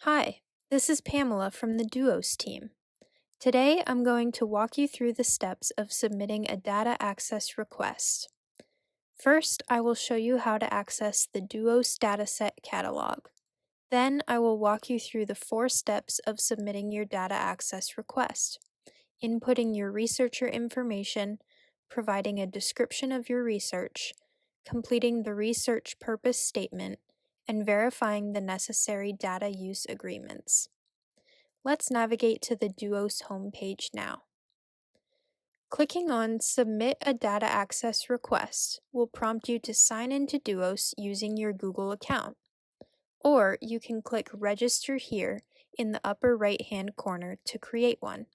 Hi, this is Pamela from the DUOS team. Today I'm going to walk you through the steps of submitting a data access request. First, I will show you how to access the DUOS dataset catalog. Then I will walk you through the 4 steps of submitting your data access request: inputting your researcher information, providing a description of your research, completing the research purpose statement, and verifying the necessary data use agreements. Let's navigate to the DUOS homepage now. Clicking on Submit a Data Access Request will prompt you to sign into DUOS using your Google account, or you can click Register here in the upper right-hand corner to create one.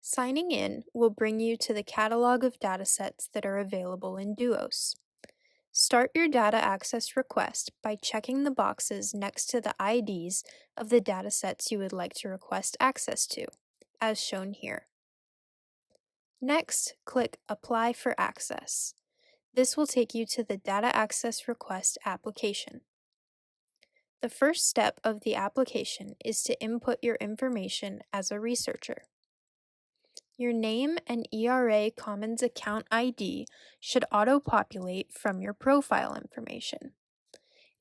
Signing in will bring you to the catalog of datasets that are available in DUOS. Start your data access request by checking the boxes next to the IDs of the datasets you would like to request access to, as shown here. Next, click Apply for Access. This will take you to the Data Access Request application. The first step of the application is to input your information as a researcher. Your name and ERA Commons account ID should auto-populate from your profile information.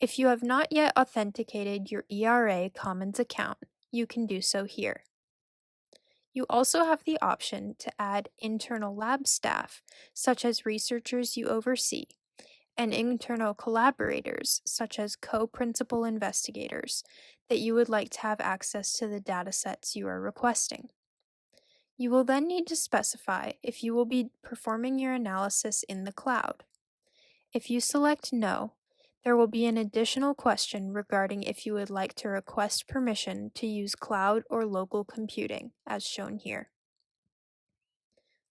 If you have not yet authenticated your ERA Commons account, you can do so here. You also have the option to add internal lab staff, such as researchers you oversee, and internal collaborators, such as co-principal investigators, that you would like to have access to the datasets you are requesting. You will then need to specify if you will be performing your analysis in the cloud. If you select No, there will be an additional question regarding if you would like to request permission to use cloud or local computing, as shown here.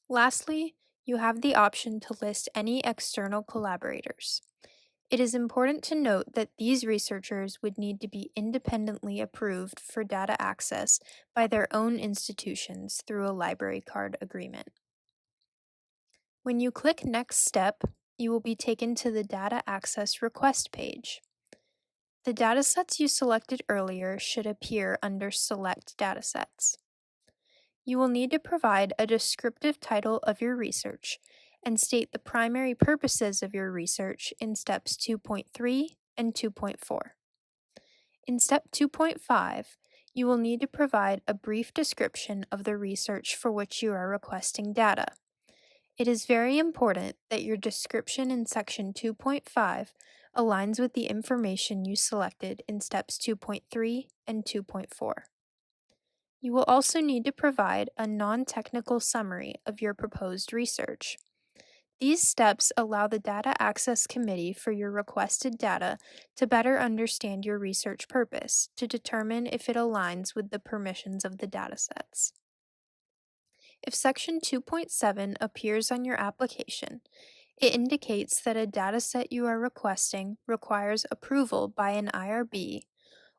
Lastly, you have the option to list any external collaborators. It is important to note that these researchers would need to be independently approved for data access by their own institutions through a library card agreement. When you click Next Step, you will be taken to the Data Access Request page. The datasets you selected earlier should appear under Select Datasets. You will need to provide a descriptive title of your research and state the primary purposes of your research in steps 2.3 and 2.4. In step 2.5, you will need to provide a brief description of the research for which you are requesting data. It is very important that your description in section 2.5 aligns with the information you selected in steps 2.3 and 2.4. You will also need to provide a non-technical summary of your proposed research. These steps allow the Data Access Committee for your requested data to better understand your research purpose to determine if it aligns with the permissions of the datasets. If Section 2.7 appears on your application, it indicates that a dataset you are requesting requires approval by an IRB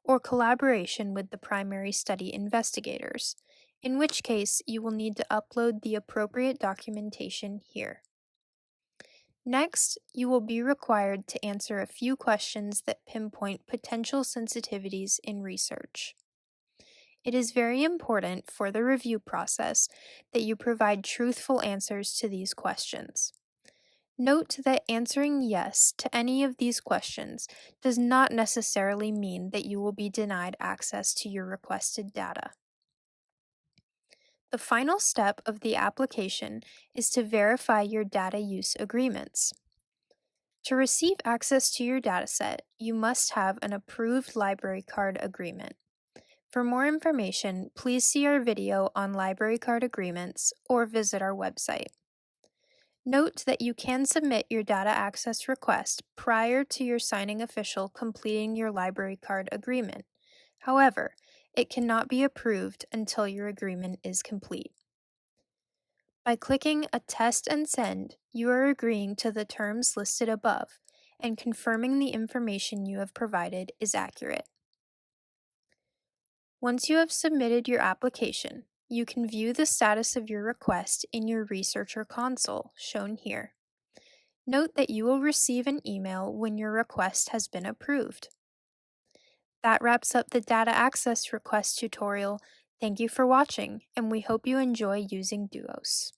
or collaboration with the primary study investigators, in which case you will need to upload the appropriate documentation here. Next, you will be required to answer a few questions that pinpoint potential sensitivities in research. It is very important for the review process that you provide truthful answers to these questions. Note that answering yes to any of these questions does not necessarily mean that you will be denied access to your requested data. The final step of the application is to verify your data use agreements. To receive access to your dataset, you must have an approved library card agreement. For more information, please see our video on library card agreements or visit our website. Note that you can submit your data access request prior to your signing official completing your library card agreement. However, it cannot be approved until your agreement is complete. By clicking Attest and Send, you are agreeing to the terms listed above and confirming the information you have provided is accurate. Once you have submitted your application, you can view the status of your request in your researcher console, shown here. Note that you will receive an email when your request has been approved. That wraps up the data access request tutorial. Thank you for watching, and we hope you enjoy using DUOS.